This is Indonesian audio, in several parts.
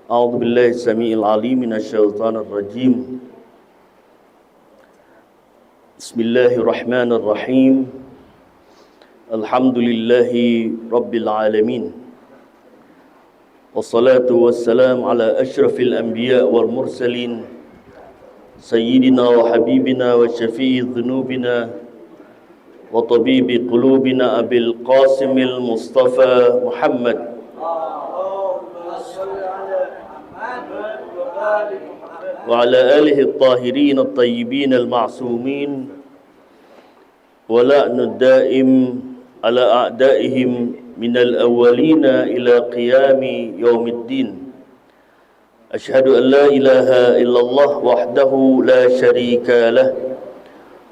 أعوذ بالله السميع العليم من الشيطان الرجيم بسم الله الرحمن الرحيم الحمد لله رب العالمين والصلاة والسلام على أشرف الأنبياء والمرسلين سيدنا وحبيبنا وشفيع ذنوبنا وطبيب قلوبنا أبي القاسم المصطفى محمد وعلى آله الطاهرين الطيبين المعصومين ولعن الدائم على أعدائهم من الأولين إلى قيام يوم الدين أشهد أن لا إله إلا الله وحده لا شريك له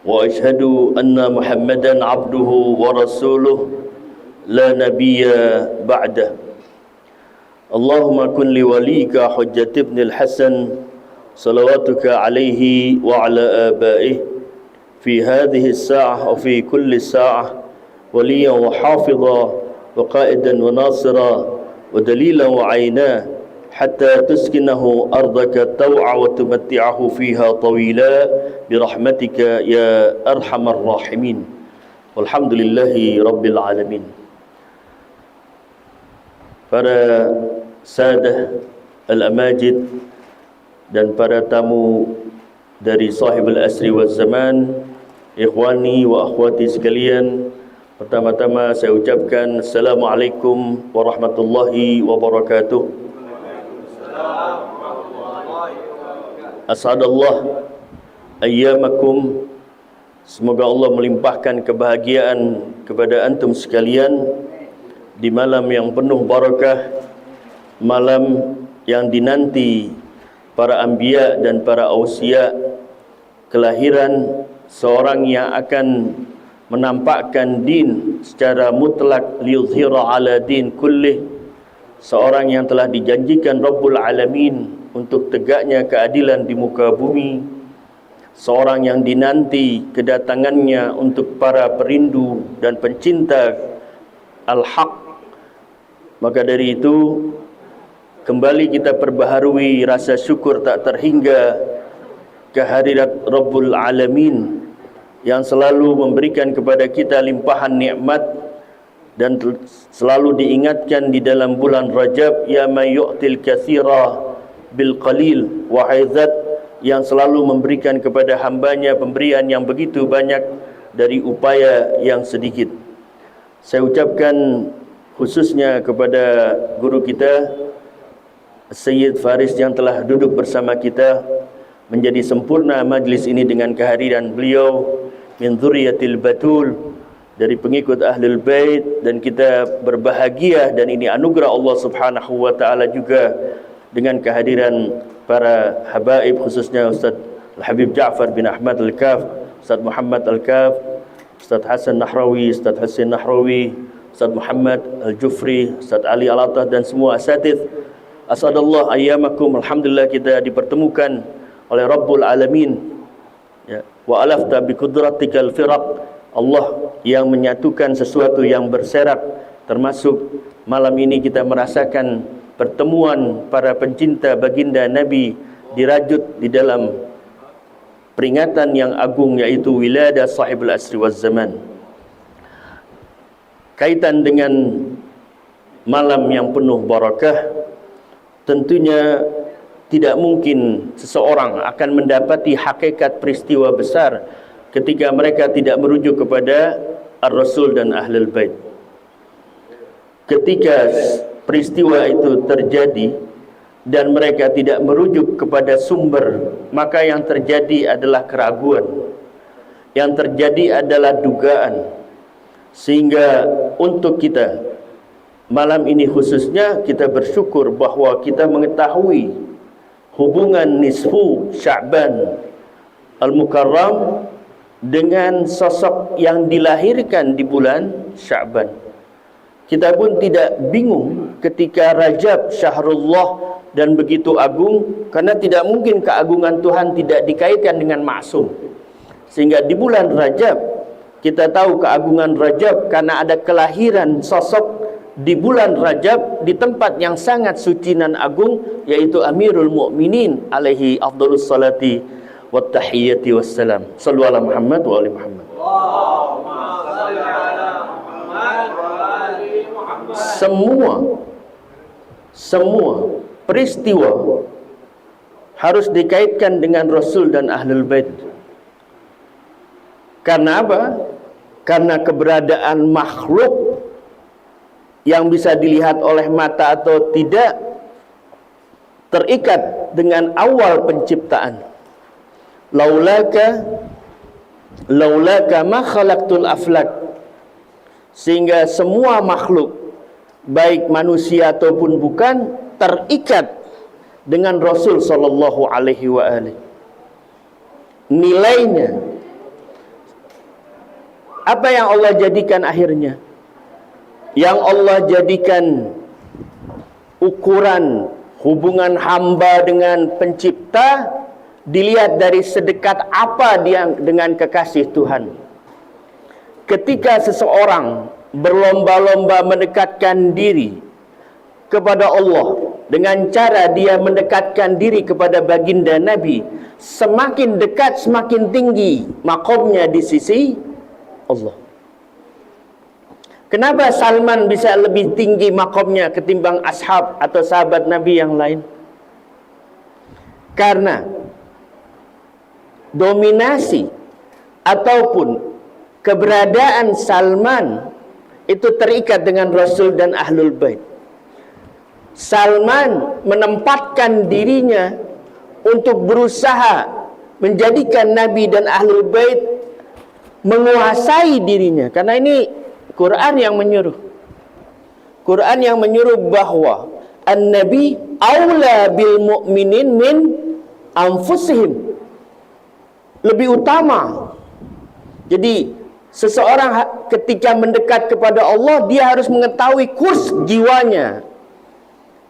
وأشهد أن محمدا عبده ورسوله لا نبي بعده اللهم كن لوليك حجة ابن الحسن صلواتك عليه وعلى آبائه في هذه الساعة وفي كل ساعة وليا وحافظا وقائدا وناصرا ودليلا وعينا حتى تسكنه أرضك طوعا وتمتعه فيها طويلا برحمتك يا أرحم الراحمين والحمد لله رب العالمين. Para sadah al-amajid dan para tamu dari sahibul asri wal zaman, ikhwani wa akhwati sekalian, pertama-tama saya ucapkan Assalamualaikum warahmatullahi wabarakatuh. Asadallah ayyamakum. Semoga Allah melimpahkan kebahagiaan kepada antum sekalian di malam yang penuh barakah, malam yang dinanti para anbiya dan para ausia, kelahiran seorang yang akan menampakkan din secara mutlak liyuzhira ala din kullih, seorang yang telah dijanjikan Rabbul Alamin untuk tegaknya keadilan di muka bumi, seorang yang dinanti kedatangannya untuk para perindu dan pencinta al-haq. Maka dari itu kembali kita perbaharui rasa syukur tak terhingga kehadirat Rabbul Alamin yang selalu memberikan kepada kita limpahan nikmat dan selalu diingatkan di dalam bulan Rajab, ya may yu'til katsira bil qalil, wahai zat yang selalu memberikan kepada hambanya pemberian yang begitu banyak dari upaya yang sedikit. Saya ucapkan khususnya kepada guru kita Sayyid Faris yang telah duduk bersama kita, menjadi sempurna majlis ini dengan kehadiran beliau min dzurriyyatil batul, dari pengikut Ahlul Bait, dan kita berbahagia dan ini anugerah Allah Subhanahu wa taala juga dengan kehadiran para habaib, khususnya Ustaz Al-Habib Ja'far bin Ahmad Al-Kaf, Ustaz Muhammad Al-Kaf, Ustaz Hasan Nahrawi, Ustaz Hasin Nahrawi, Ustaz Muhammad Al-Jufri, Ustaz Ali Al-Atah dan semua asatidz. Asadallah ayyamakum. Alhamdulillah kita dipertemukan oleh Rabbul Alamin, ya. Wa alafta bi qudratikal firaq. Allah yang menyatukan sesuatu yang berserak, termasuk malam ini kita merasakan pertemuan para pencinta baginda Nabi dirajut di dalam peringatan yang agung, yaitu wiladah sahibul asri waz zaman. Kaitan dengan malam yang penuh barakah, tentunya tidak mungkin seseorang akan mendapati hakikat peristiwa besar ketika mereka tidak merujuk kepada Ar-Rasul dan Ahlul Bait. Ketika peristiwa itu terjadi dan mereka tidak merujuk kepada sumber, maka yang terjadi adalah keraguan, yang terjadi adalah dugaan. Sehingga untuk kita malam ini khususnya kita bersyukur bahwa kita mengetahui hubungan nisfu Sya'ban Al-Mukarram dengan sosok yang dilahirkan di bulan Sya'ban. Kita pun tidak bingung ketika Rajab Syahrullah dan begitu agung, karena tidak mungkin keagungan Tuhan tidak dikaitkan dengan maksum. Sehingga di bulan Rajab kita tahu keagungan Rajab karena ada kelahiran sosok di bulan Rajab di tempat yang sangat suci dan agung, yaitu Amirul Mukminin alaihi afdhalus salati wat tahiyyati wassalam. Shallu ala Muhammad wa ali Muhammad. Semua peristiwa harus dikaitkan dengan Rasul dan Ahlul Bait. Karena apa? Karena keberadaan makhluk yang bisa dilihat oleh mata atau tidak terikat dengan awal penciptaan. Laulaka ma khalaqtul aflak. Sehingga semua makhluk, baik manusia ataupun bukan, terikat dengan Rasul sallallahu alaihi wa alihi. Nilainya apa yang Allah jadikan akhirnya? Yang Allah jadikan ukuran hubungan hamba dengan pencipta dilihat dari sedekat apa dia dengan kekasih Tuhan. Ketika seseorang berlomba-lomba mendekatkan diri kepada Allah dengan cara dia mendekatkan diri kepada baginda Nabi, semakin dekat semakin tinggi maqamnya di sisi Allah. Kenapa Salman bisa lebih tinggi maqamnya ketimbang ashab atau sahabat Nabi yang lain? Karena dominasi ataupun keberadaan Salman itu terikat dengan Rasul dan Ahlul Bait. Salman menempatkan dirinya untuk berusaha menjadikan Nabi dan Ahlul Bait menguasai dirinya. Karena ini Quran yang menyuruh. Quran yang menyuruh bahwa An-Nabi aula bil mu'minin min anfusihim. Lebih utama. Jadi seseorang ketika mendekat kepada Allah, dia harus mengetahui kurs jiwanya.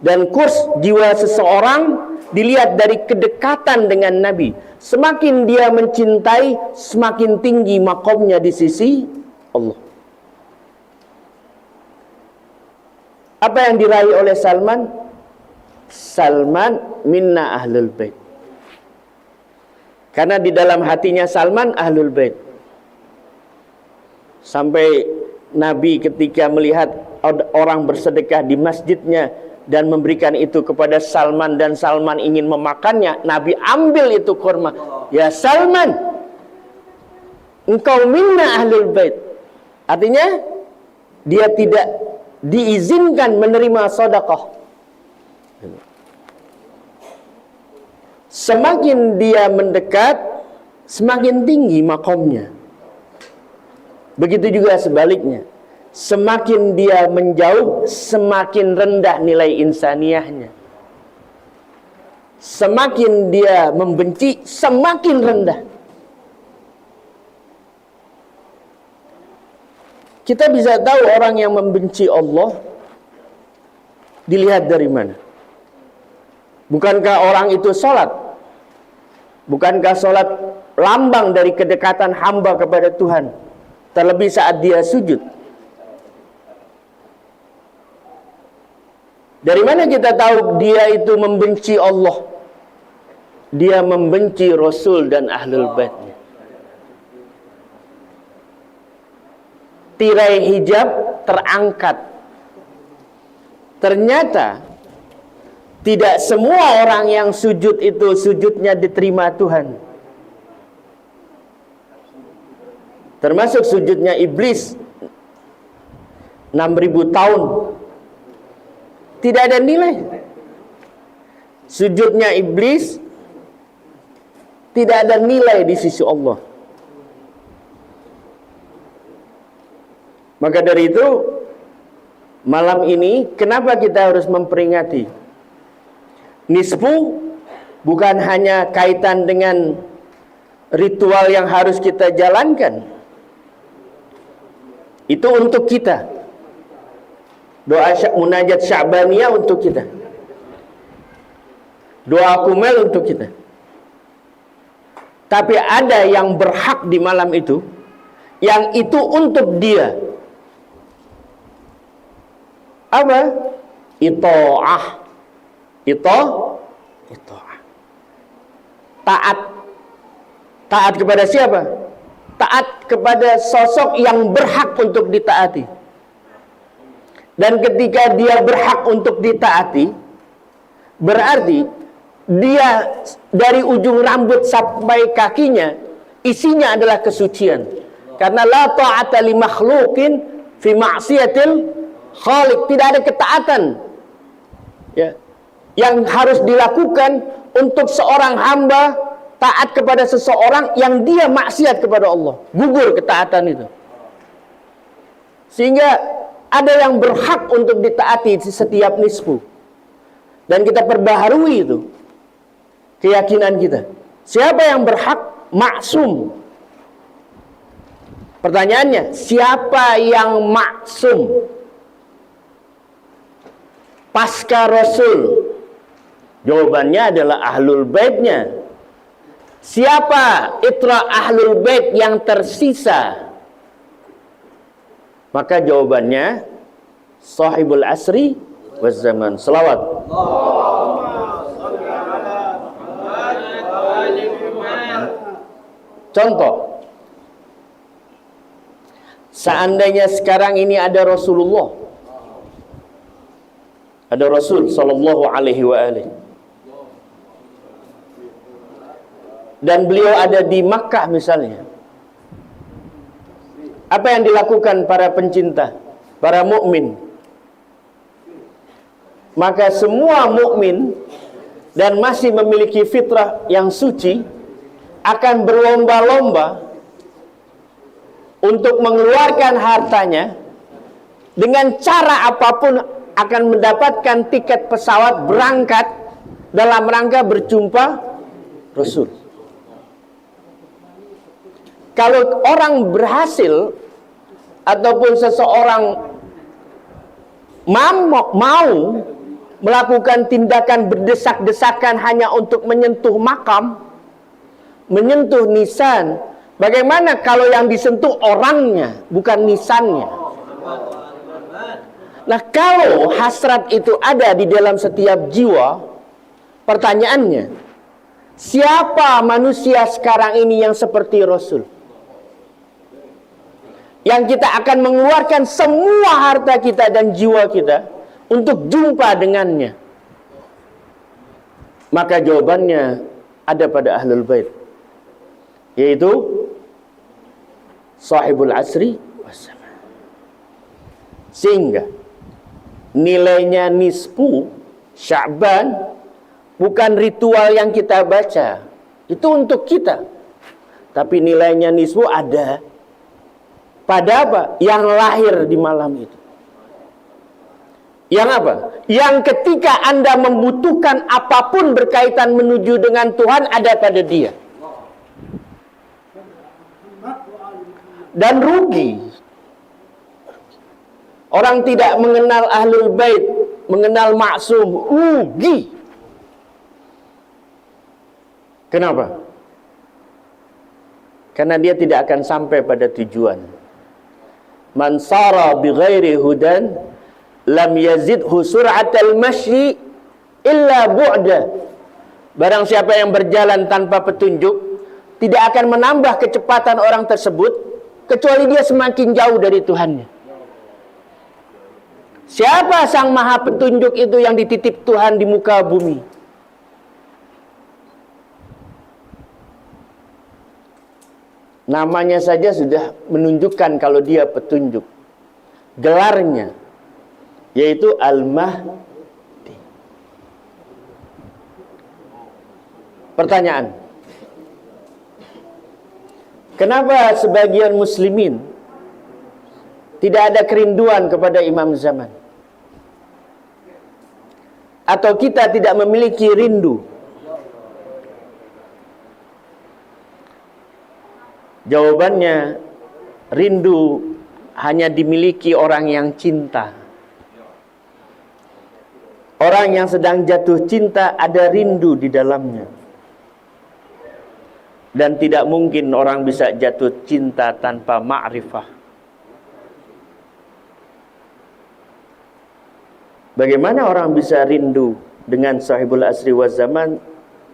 Dan kurs jiwa seseorang dilihat dari kedekatan dengan Nabi. Semakin dia mencintai, semakin tinggi maqamnya di sisi Allah. Apa yang diraih oleh Salman? Salman minna Ahlul Bait. Karena di dalam hatinya Salman Ahlul Bait. Sampai Nabi ketika melihat orang bersedekah di masjidnya dan memberikan itu kepada Salman, dan Salman ingin memakannya, Nabi ambil itu kurma. Ya Salman, engkau minna Ahlul Bait. Artinya dia tidak diizinkan menerima sedekah. Semakin dia mendekat, semakin tinggi maqamnya. Begitu juga sebaliknya. Semakin dia menjauh, semakin rendah nilai insaniyahnya. Semakin dia membenci, semakin rendah. Kita bisa tahu orang yang membenci Allah dilihat dari mana? Bukankah orang itu sholat? Bukankah sholat lambang dari kedekatan hamba kepada Tuhan? Terlebih saat dia sujud. Dari mana kita tahu dia itu membenci Allah? Dia membenci Rasul dan Ahlul Baitnya. Tirai hijab terangkat. Ternyata tidak semua orang yang sujud itu sujudnya diterima Tuhan. Termasuk sujudnya iblis 6.000 tahun. Tidak ada nilai. Sujudnya iblis tidak ada nilai di sisi Allah. Maka dari itu, malam ini kenapa kita harus memperingati? Nisfu bukan hanya kaitan dengan ritual yang harus kita jalankan. Itu untuk kita. Doa munajat Sya'baniyah untuk kita. Doa kumel untuk kita. Tapi ada yang berhak di malam itu, yang itu untuk dia. Apa? Ito'ah. Ito'ah. Taat. Taat kepada siapa? Taat kepada sosok yang berhak untuk ditaati. Dan ketika dia berhak untuk ditaati, berarti dia dari ujung rambut sampai kakinya isinya adalah kesucian. Karena la ta'ata li makhluqin fi ma'siyatil khaliq, tidak ada ketaatan ya yang harus dilakukan untuk seorang hamba taat kepada seseorang yang dia maksiat kepada Allah. Gugur ketaatan itu. Sehingga ada yang berhak untuk ditaati di setiap nisfu. Dan kita perbaharui itu keyakinan kita. Siapa yang berhak? Maksum. Pertanyaannya, siapa yang maksum pasca Rasul? Jawabannya adalah ahlul baitnya. Siapa itra ahlul bait yang tersisa? Maka jawabannya sahibul asri waz zaman. Selawat. Contoh, seandainya sekarang ini ada Rasulullah, ada Rasul sallallahu alaihi wa alihi, dan beliau ada di Makkah misalnya, apa yang dilakukan para pencinta, para mukmin? Maka semua mukmin dan masih memiliki fitrah yang suci akan berlomba-lomba untuk mengeluarkan hartanya dengan cara apapun, akan mendapatkan tiket pesawat berangkat dalam rangka berjumpa Rasul. Kalau orang berhasil ataupun seseorang mau melakukan tindakan berdesak-desakan hanya untuk menyentuh makam, menyentuh nisan, bagaimana kalau yang disentuh orangnya, bukan nisannya? Nah, kalau hasrat itu ada di dalam setiap jiwa, pertanyaannya, siapa manusia sekarang ini yang seperti Rasul? Yang kita akan mengeluarkan semua harta kita dan jiwa kita untuk jumpa dengannya. Maka jawabannya ada pada ahlul bait, yaitu sahibul asri wassalam. Sehingga nilainya nisfu Sya'ban bukan ritual yang kita baca, itu untuk kita, tapi nilainya nisfu ada pada apa? Yang lahir di malam itu. Yang apa? Yang ketika Anda membutuhkan apapun berkaitan menuju dengan Tuhan, ada pada dia. Dan rugi orang tidak mengenal ahlul bait, mengenal maksum, rugi. Kenapa? Karena dia tidak akan sampai pada tujuan. Man sara bi ghairi hudan lam yazidhu sur'atal masyi illa bu'da. Barang siapa yang berjalan tanpa petunjuk, tidak akan menambah kecepatan orang tersebut kecuali dia semakin jauh dari Tuhannya. Siapa sang maha petunjuk itu yang dititip Tuhan di muka bumi? Namanya saja sudah menunjukkan kalau dia petunjuk. Gelarnya yaitu Al-Mahdi. Pertanyaan, kenapa sebagian muslimin tidak ada kerinduan kepada imam zaman? Atau kita tidak memiliki rindu? Jawabannya, rindu hanya dimiliki orang yang cinta. Orang yang sedang jatuh cinta ada rindu di dalamnya. Dan tidak mungkin orang bisa jatuh cinta tanpa ma'rifah. Bagaimana orang bisa rindu dengan sahibul asri wa zaman,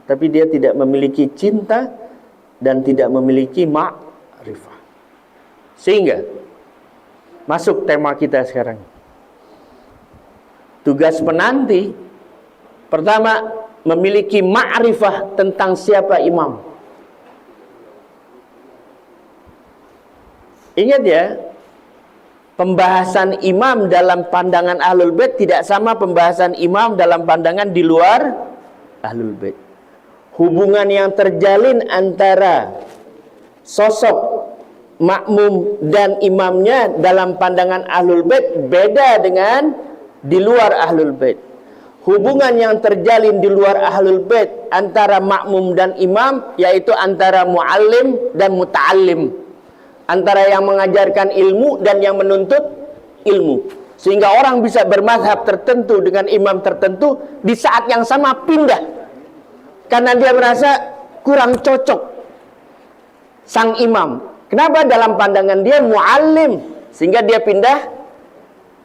tapi dia tidak memiliki cinta dan tidak memiliki ma'rifah. Sehingga masuk tema kita sekarang. Tugas penanti pertama, memiliki ma'rifah tentang siapa imam. Ingat ya, pembahasan imam dalam pandangan Ahlul Bait tidak sama pembahasan imam dalam pandangan di luar Ahlul Bait. Hubungan yang terjalin antara sosok makmum dan imamnya dalam pandangan Ahlul Bait beda dengan di luar Ahlul Bait. Hubungan yang terjalin di luar Ahlul Bait antara makmum dan imam yaitu antara muallim dan muta'allim, antara yang mengajarkan ilmu dan yang menuntut ilmu, sehingga orang bisa bermazhab tertentu dengan imam tertentu di saat yang sama pindah karena dia merasa kurang cocok sang imam. Kenapa? Dalam pandangan dia muallim, sehingga dia pindah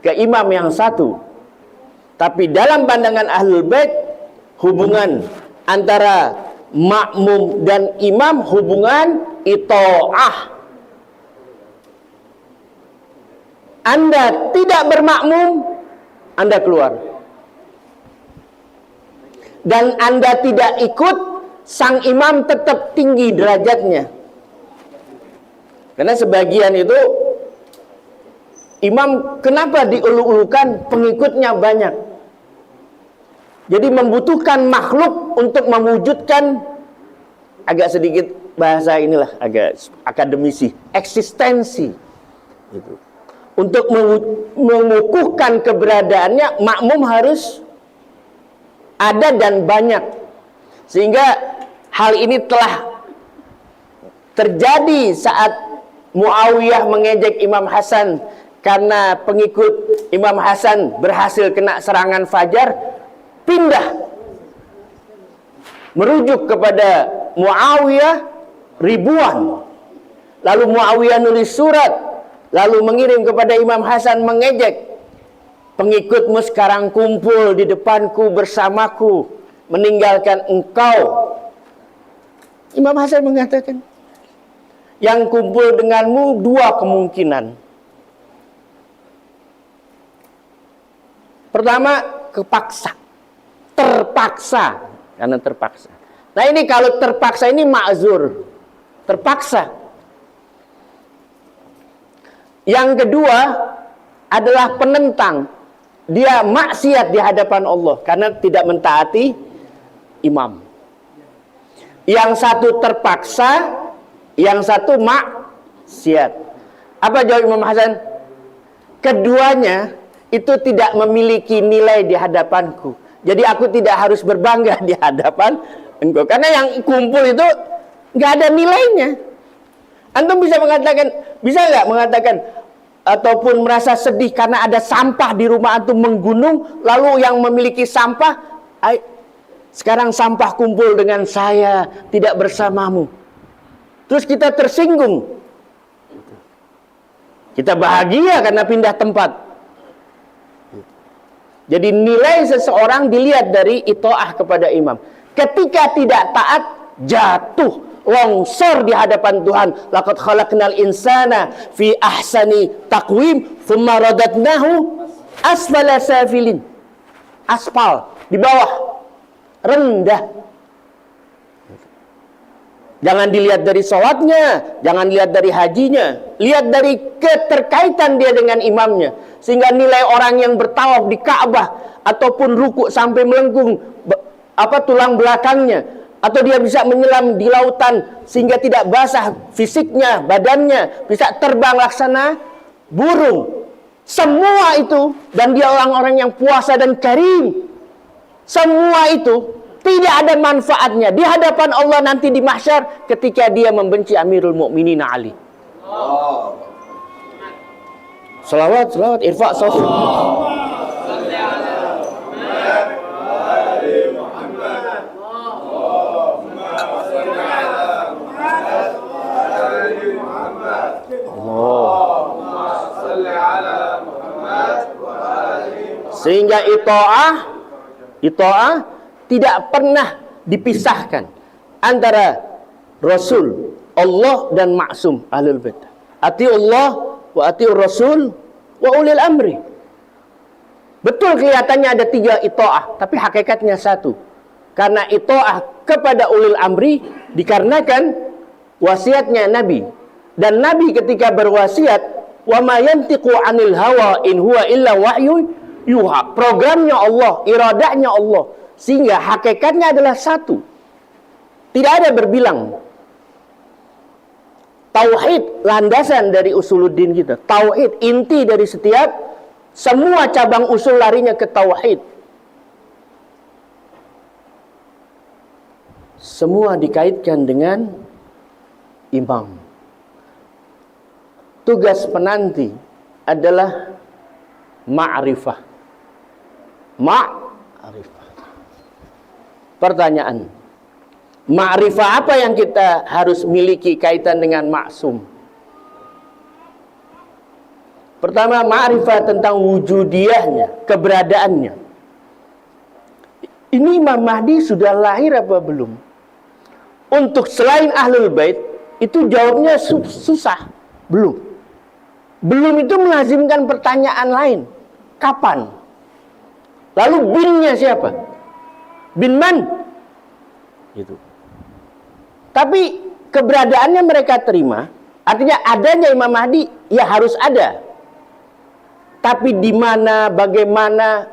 ke imam yang satu. Tapi dalam pandangan Ahlul Bait, hubungan antara makmum dan imam hubungan itha'ah. Anda tidak bermakmum, Anda keluar. Dan Anda tidak ikut, sang imam tetap tinggi derajatnya. Karena sebagian itu imam kenapa diulu-ulukan? Pengikutnya banyak. Jadi membutuhkan makhluk untuk mewujudkan, agak sedikit bahasa inilah agak akademisi, eksistensi. Gitu. Untuk mengukuhkan keberadaannya, makmum harus ada dan banyak. Sehingga hal ini telah terjadi saat Muawiyah mengejek Imam Hasan karena pengikut Imam Hasan berhasil kena serangan fajar, pindah merujuk kepada Muawiyah ribuan. Lalu Muawiyah nulis surat, lalu mengirim kepada Imam Hasan mengejek, pengikutmu sekarang kumpul di depanku bersamaku, meninggalkan engkau. Imam Hasan mengatakan, yang kumpul denganmu dua kemungkinan. Pertama, terpaksa, karena terpaksa. Nah ini kalau terpaksa ini ma'zur, terpaksa. Yang kedua adalah penentang, dia maksiat di hadapan Allah karena tidak mentaati imam. Yang satu terpaksa, yang satu maksiat. Apa jawab Imam Hasan? Keduanya itu tidak memiliki nilai di hadapanku. Jadi aku tidak harus berbangga di hadapan engkau. Karena yang kumpul itu nggak ada nilainya. Antum bisa nggak mengatakan ataupun merasa sedih karena ada sampah di rumah antum menggunung, lalu yang memiliki sampah, sekarang sampah kumpul dengan saya, tidak bersamamu. Terus kita tersinggung. Kita bahagia karena pindah tempat. Jadi nilai seseorang dilihat dari itha'ah kepada imam. Ketika tidak taat, jatuh, longsor di hadapan Tuhan. Laqad khalaqnal insana fi ahsani taqwim thumma radatnahu asfala safilin. Aspal di bawah, rendah. Jangan dilihat dari sholatnya, jangan dilihat dari hajinya, lihat dari keterkaitan dia dengan imamnya. Sehingga nilai orang yang bertawaf di Ka'bah ataupun ruku sampai melengkung tulang belakangnya, atau dia bisa menyelam di lautan sehingga tidak basah fisiknya, badannya, bisa terbang laksana burung. Semua itu, dan dia orang-orang yang puasa dan karim, semua itu tidak ada manfaatnya di hadapan Allah nanti di mahsyar ketika dia membenci Amirul Mukminin Ali. Salawat, irfa' sawf. Sehingga ito'ah tidak pernah dipisahkan antara Rasul, Allah dan maksum ahlul bait. Atiullah wa atiur Rasul wa ulil amri. Betul kelihatannya ada 3 ito'ah, tapi hakikatnya 1. Karena ito'ah kepada ulil amri dikarenakan wasiatnya Nabi. Dan Nabi ketika berwasiat, wa ma yantiqu 'anil hawa in huwa illa wahyu yuha. Programnya Allah, iradahnya Allah. Sehingga hakikatnya adalah 1. Tidak ada berbilang. Tauhid landasan dari usuluddin kita. Tauhid inti dari setiap semua cabang usul larinya ke tauhid. Semua dikaitkan dengan imam. Tugas penanti adalah ma'rifah. Ma'rifah. Pertanyaan, ma'rifah apa yang kita harus miliki kaitan dengan maksum? Pertama, ma'rifah tentang wujudiyahnya, keberadaannya. Ini Imam Mahdi sudah lahir apa belum? Untuk selain ahlul bait, itu jawabnya susah. Belum. Belum itu melazimkan pertanyaan lain. Kapan? Lalu binnya siapa? Bin man? Gitu. Tapi keberadaannya mereka terima. Artinya adanya Imam Mahdi, ya harus ada. Tapi di mana, bagaimana?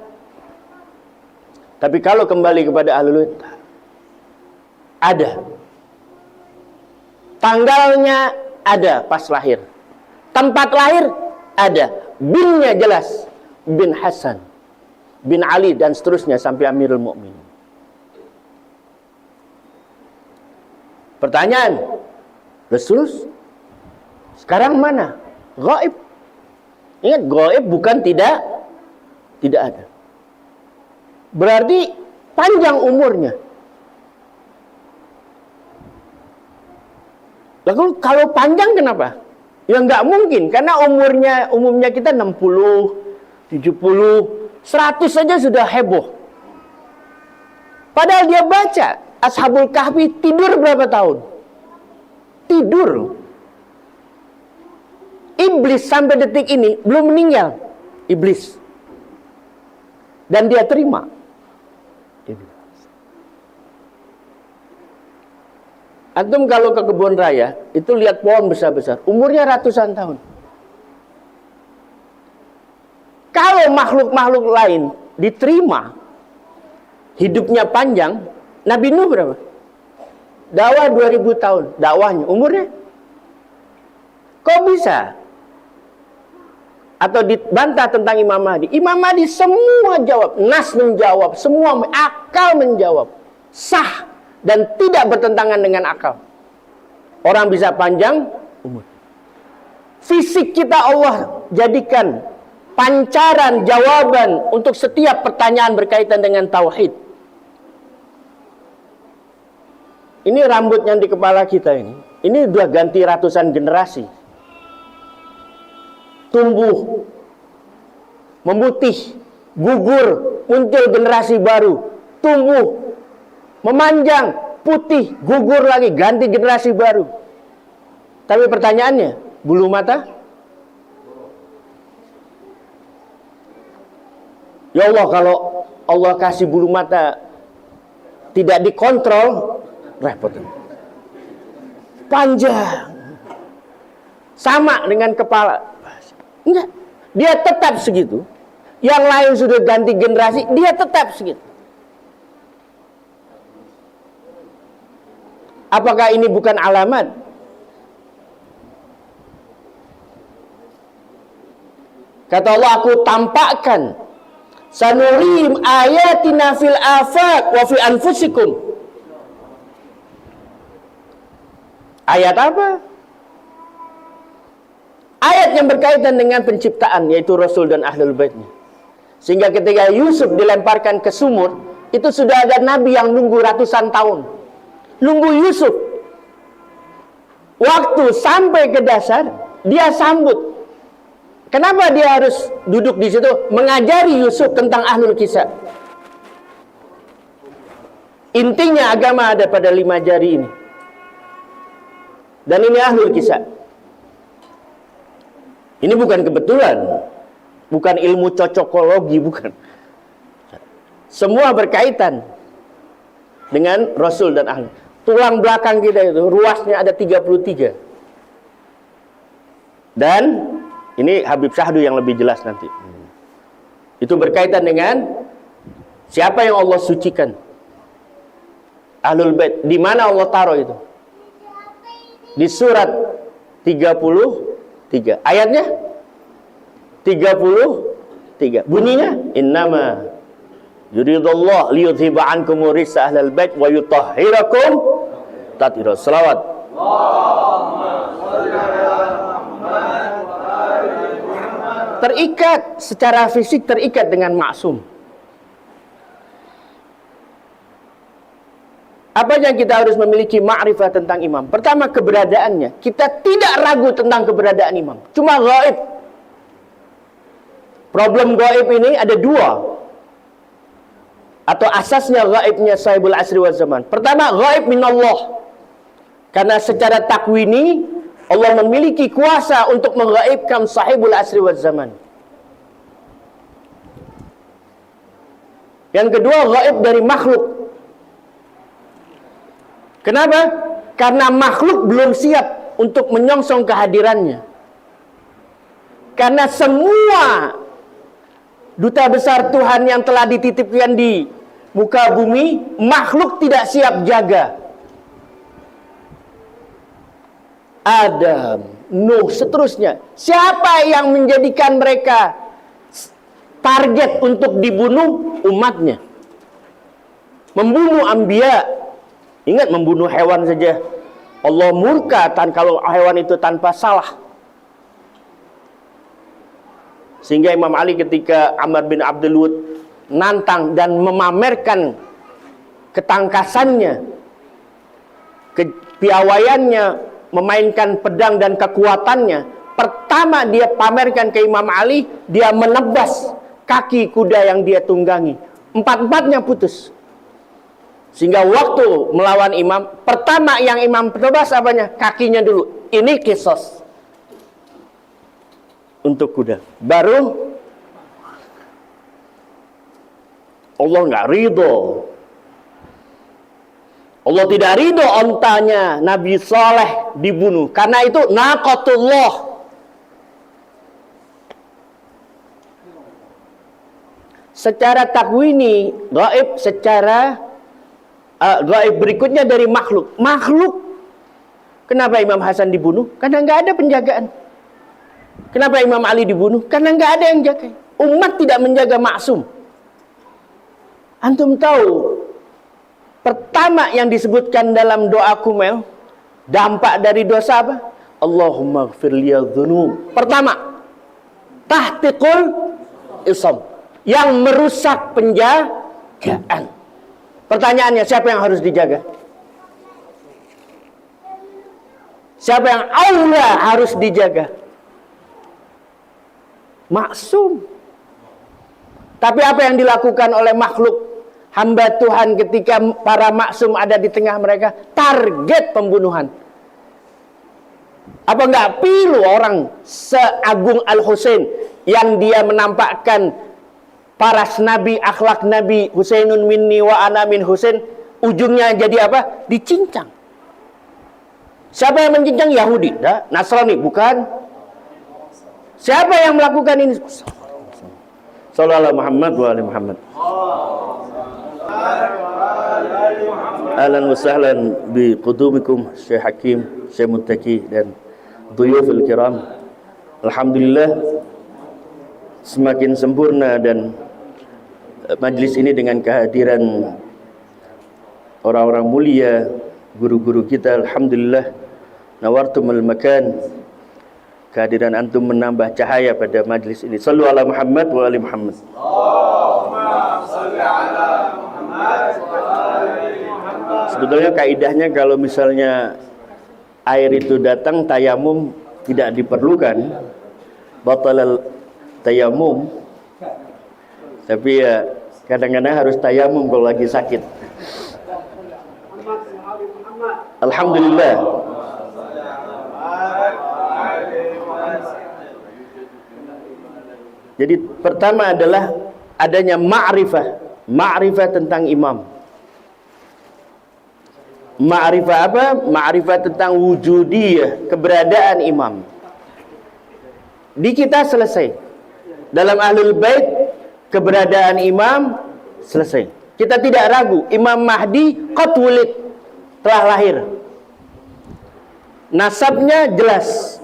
Tapi kalau kembali kepada ahlul bait, ada. Tanggalnya ada pas lahir. Tempat lahir ada. Binnya jelas. Bin Hasan, bin Ali dan seterusnya sampai Amirul Mukminin. Pertanyaan, Rasul sekarang mana? Gaib. Ingat, gaib bukan tidak ada. Berarti panjang umurnya. Lalu kalau panjang kenapa? Ya nggak mungkin, karena umumnya kita 60, 70, 100 saja sudah heboh. Padahal dia baca Ashabul Kahfi tidur berapa tahun? Tidur. Iblis sampai detik ini belum meninggal. Iblis. Dan dia terima. Antum kalau ke kebun raya, itu lihat pohon besar-besar. Umurnya ratusan tahun. Kalau makhluk-makhluk lain diterima, hidupnya panjang, Nabi Nuh berapa? Dakwah 2000 tahun. Dakwahnya, umurnya? Kok bisa? Atau dibantah tentang Imam Mahdi. Imam Mahdi semua jawab. Nas menjawab. Semua akal menjawab. Sah. Dan tidak bertentangan dengan akal. Orang bisa panjang umur. Fisik kita Allah jadikan pancaran jawaban untuk setiap pertanyaan berkaitan dengan tauhid. Ini rambut yang di kepala kita ini. Ini sudah ganti ratusan generasi. Tumbuh, memutih, gugur, muncul generasi baru. Tumbuh, memanjang, putih, gugur lagi, ganti generasi baru. Tapi pertanyaannya, bulu mata? Ya Allah, kalau Allah kasih bulu mata tidak dikontrol, repot. Panjang. Sama dengan kepala. Enggak. Dia tetap segitu. Yang lain sudah ganti generasi, dia tetap segitu. Apakah ini bukan alamat? Kata Allah, aku tampakkan sanurim ayatina fil afaq wa fi anfusikum. Ayat apa? Ayat yang berkaitan dengan penciptaan, yaitu Rasul dan Ahlul Baitnya. Sehingga ketika Yusuf dilemparkan ke sumur, itu sudah ada Nabi yang nunggu ratusan tahun. Nunggu Yusuf. Waktu sampai ke dasar, dia sambut. Kenapa dia harus duduk di situ mengajari Yusuf tentang ahlul kisah? Intinya agama ada pada 5 jari ini. Dan ini ahlul kisah. Ini bukan kebetulan, bukan ilmu cocokologi, bukan. Semua berkaitan dengan Rasul dan ahli. Tulang belakang kita itu ruasnya ada 33. Dan ini Habib Syahdu yang lebih jelas nanti. Itu berkaitan dengan siapa yang Allah sucikan. Ahlul Bait. Di mana Allah taruh itu? Di surat 33. Ayatnya 33. Bunyinya innama yuridullah liyudhiba ankum risa ahlal bait wa yutahhirakum tathira. Selawat. Terikat secara fisik, terikat dengan maksum. Apa yang kita harus memiliki ma'rifah tentang imam? Pertama, keberadaannya. Kita tidak ragu tentang keberadaan imam. Cuma gaib. Problem gaib ini ada 2. Atau asasnya gaibnya sahibul asri wal zaman. Pertama, gaib minallah. Karena secara takwini Allah memiliki kuasa untuk menggaibkan sahibul asri wal zaman. Yang kedua, gaib dari makhluk. Kenapa? Karena makhluk belum siap untuk menyongsong kehadirannya. Karena semua duta besar Tuhan yang telah dititipkan di muka bumi, makhluk tidak siap jaga. Adam, Nuh, seterusnya. Siapa yang menjadikan mereka target untuk dibunuh? Umatnya. Membunuh anbiya. Ingat, membunuh hewan saja Allah murka kalau hewan itu tanpa salah. Sehingga Imam Ali ketika Amr bin Abdul Wud nantang dan memamerkan ketangkasannya, kepiawaiannya, memainkan pedang dan kekuatannya, pertama dia pamerkan ke Imam Ali, dia menebas kaki kuda yang dia tunggangi. 4-4-nya putus. Sehingga waktu melawan imam, pertama yang imam tebas apanya? Kakinya dulu. Ini kisos untuk kuda. Baru Allah nggak ridho. Allah tidak ridho ontanya Nabi Saleh dibunuh. Karena itu naqatullah. Secara takwini gaib, secara gaib berikutnya dari makhluk. Makhluk. Kenapa Imam Hasan dibunuh? Karena nggak ada penjagaan. Kenapa Imam Ali dibunuh? Karena nggak ada yang jaga. Umat tidak menjaga maksum. Antum tahu, pertama yang disebutkan dalam doa kumel, dampak dari dosa apa? Allahumma gfir liya dzunub. Pertama, tahtiqul isam, yang merusak penjagaan. Pertanyaannya, siapa yang harus dijaga? Siapa yang aula harus dijaga? Maksum. Tapi apa yang dilakukan oleh makhluk hamba Tuhan ketika para maksum ada di tengah mereka? Target pembunuhan. Apa enggak pilu orang seagung Al-Husain yang dia menampakkan paras Nabi, akhlak Nabi, Husainun minni wa ana min Husain, ujungnya jadi apa? Dicincang. Siapa yang mencincang? Yahudi, Nasrani, bukan. Siapa yang melakukan ini? Sallallahu Muhammad wa ali Muhammad. Ahlan wa sahlan bi qudumikum Syekh Hakim, Syekh Muttaqi dan dhuyufil kiram. Alhamdulillah semakin sempurna dan majlis ini dengan kehadiran orang-orang mulia, guru-guru kita. Alhamdulillah nawartumul makan. Kehadiran antum menambah cahaya pada majlis ini. Sallu ala Muhammad wa ali Muhammad. Allahumma salli ala Muhammad wa ali Muhammad. Sebetulnya kaidahnya kalau misalnya air itu datang, tayamum tidak diperlukan. batalal tayamum. Tapi ya kadang-kadang harus tayamum kalau lagi sakit. Alhamdulillah. Jadi pertama adalah adanya ma'rifah tentang imam. Ma'rifah apa? Ma'rifah tentang wujudiyah, keberadaan imam. Di kita selesai. Dalam Ahlul Bait keberadaan imam selesai. Kita tidak ragu, Imam Mahdi qad wulid, telah lahir. Nasabnya jelas.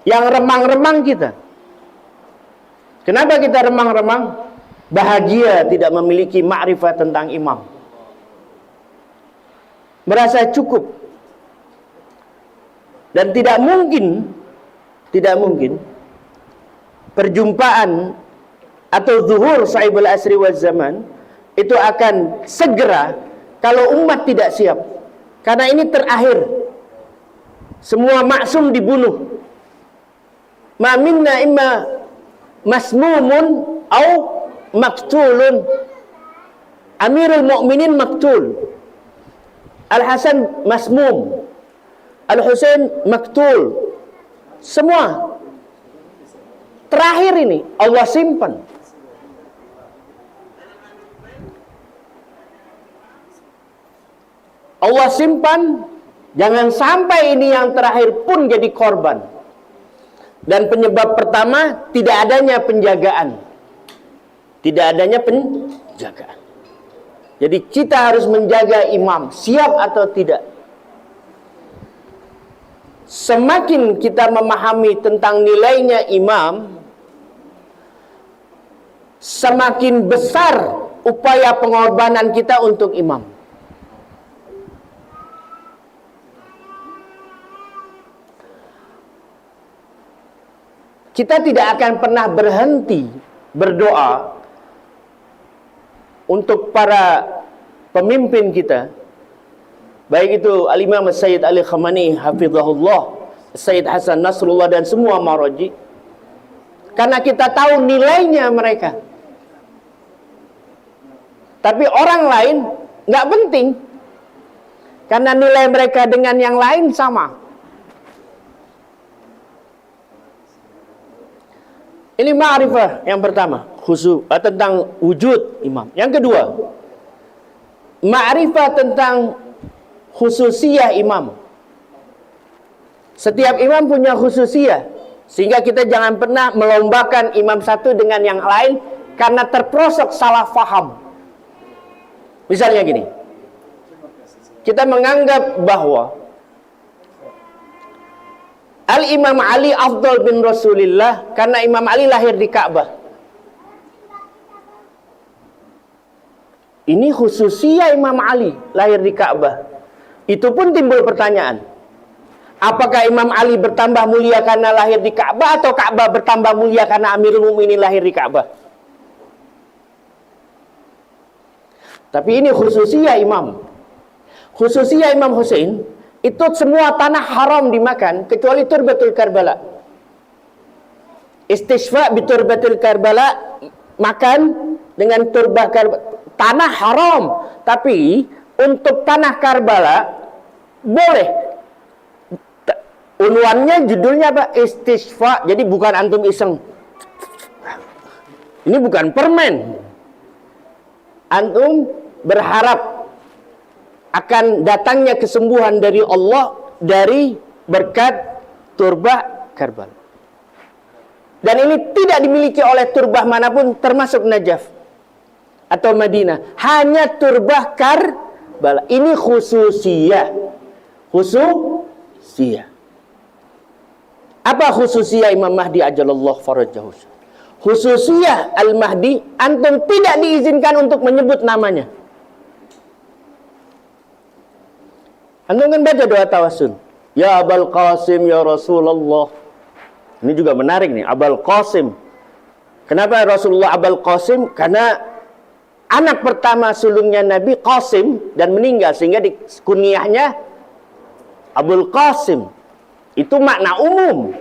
Yang remang-remang kita. Kenapa kita remang-remang? Bahagia tidak memiliki ma'rifat tentang imam. Merasa cukup. Dan tidak mungkin perjumpaan atau zuhur sahibul asri wal zaman itu akan segera kalau umat tidak siap. Karena ini terakhir. Semua maksum dibunuh. Ma minna imma masmumun au maktulun. Amirul Mukminin maktul. Al-Hasan masmum. Al-Husain maktul. Semua terakhir ini Allah simpan. Allah simpan, jangan sampai ini yang terakhir pun jadi korban. Dan penyebab pertama, tidak adanya penjagaan. Tidak adanya penjagaan. Jadi kita harus menjaga imam, siap atau tidak. Semakin kita memahami tentang nilainya imam, semakin besar upaya pengorbanan kita untuk imam. Kita tidak akan pernah berhenti berdoa untuk para pemimpin kita. Baik itu Al-Imam Sayyid Ali Khamenei hafizahullah, Sayyid Hasan Nasrullah dan semua maraji. Karena kita tahu nilainya mereka. Tapi orang lain nggak penting. Karena nilai mereka dengan yang lain sama. Ini ma'rifah yang pertama, khusus tentang wujud imam. Yang kedua, ma'rifah tentang khususiyah imam. Setiap imam punya khususiyah, sehingga kita jangan pernah melombakan imam satu dengan yang lain karena terprosok salah faham. Misalnya gini, kita menganggap bahwa Al-Imam Ali afdal bin Rasulillah karena Imam Ali lahir di Ka'bah. Ini khususnya Imam Ali lahir di Ka'bah. Itu pun timbul pertanyaan. Apakah Imam Ali bertambah mulia karena lahir di Ka'bah atau Ka'bah bertambah mulia karena Amirul Mukminin lahir di Ka'bah? Tapi ini khususnya imam. Khususnya Imam Hussein, itu semua tanah haram dimakan kecuali Turbatul Karbala. Istishfa bi Turbatul Karbala, makan dengan turbah Karbala. Tanah haram, tapi untuk tanah Karbala boleh. Unwannya judulnya apa? Istishfa. Jadi bukan antum iseng. Ini bukan permen. Antum berharap akan datangnya kesembuhan dari Allah dari berkat turbah Karbala. Dan ini tidak dimiliki oleh turbah manapun termasuk Najaf atau Madinah. Hanya turbah Karbala. Ini khususiyah. Khususiyah. Apa khususiyah Imam Mahdi ajalallahu farajahu? Khususiyah Al-Mahdi, antum tidak diizinkan untuk menyebut namanya. Antum kan baca doa tawassul. Ya Abul Qasim ya Rasulullah. Ini juga menarik nih, Abul Qasim. Kenapa Rasulullah Abul Qasim? Karena anak pertama sulungnya Nabi Qasim dan meninggal sehingga kunyahnya Abul Qasim. Itu makna umum.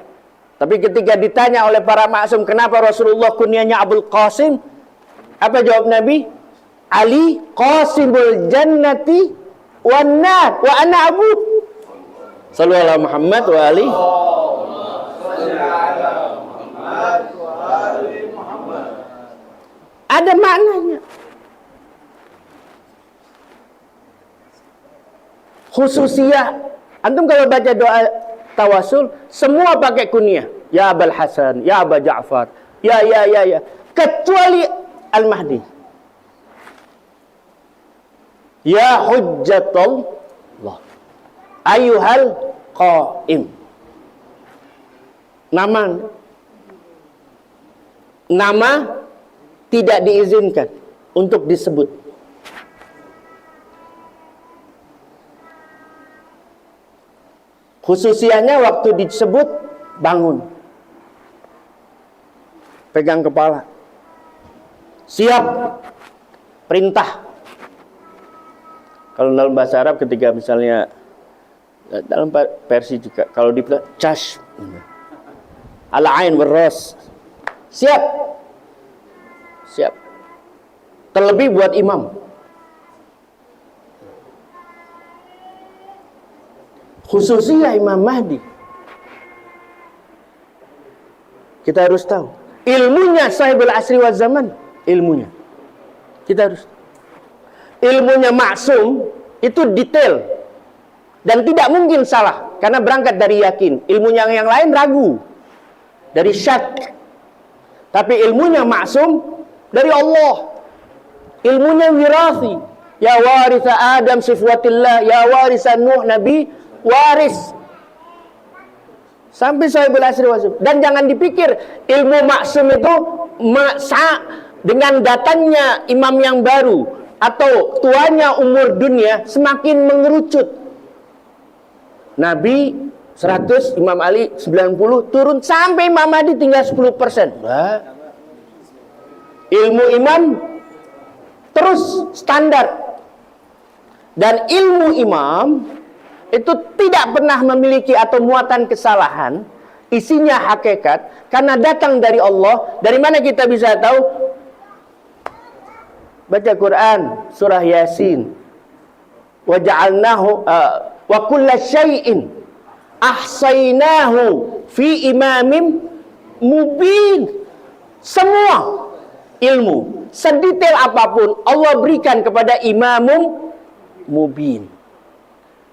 Tapi ketika ditanya oleh para maksum, kenapa Rasulullah kunyanya Abul Qasim? Apa jawab Nabi? Ali Qasimul Jannati wan nar wa ana Abu. Sallallahu ala Muhammad wa ali. Ada maknanya. Khususiyah. Antum kalau baca doa tawasul, semua pakai kunyah. Ya Abul Hasan, ya Aba Ja'far, ya. Kecuali Al-Mahdi. Ya Hujjatullah. Ayuhal Qaim. Nama tidak diizinkan untuk disebut. Khususianya waktu disebut bangun, pegang kepala, siap, perintah. Kalau dalam bahasa Arab ketika misalnya dalam versi juga kalau di cash, al-ain war-ras, siap, siap. Terlebih buat imam. Khususnya Imam Mahdi. Kita harus tahu. Ilmunya sahibul asri wa zaman. Ilmunya. Kita harus. Ilmunya maksum itu detail. Dan tidak mungkin salah. Karena berangkat dari yakin. Ilmunya yang lain ragu. Dari syak. Tapi ilmunya maksum dari Allah. Ilmunya wirasi. Ya warisa Adam sifwatillah. Ya warisa Nuh Nabi. Waris sampai sahibul asri wasif. Dan jangan dipikir ilmu maksum itu dengan datangnya imam yang baru atau tuanya umur dunia semakin mengerucut. Nabi 100, Imam Ali 90, turun sampai Imam Mahdi tinggal 10%. Ilmu imam terus standar. Dan ilmu imam itu tidak pernah memiliki atau muatan kesalahan, isinya hakikat, karena datang dari Allah. Dari mana kita bisa tahu? Baca Quran, surah Yasin. Wa ja'alnahu wa kulla syai'in ahsainahu fi imamin mubin. Semua ilmu, sedetail apapun Allah berikan kepada imamum mubin.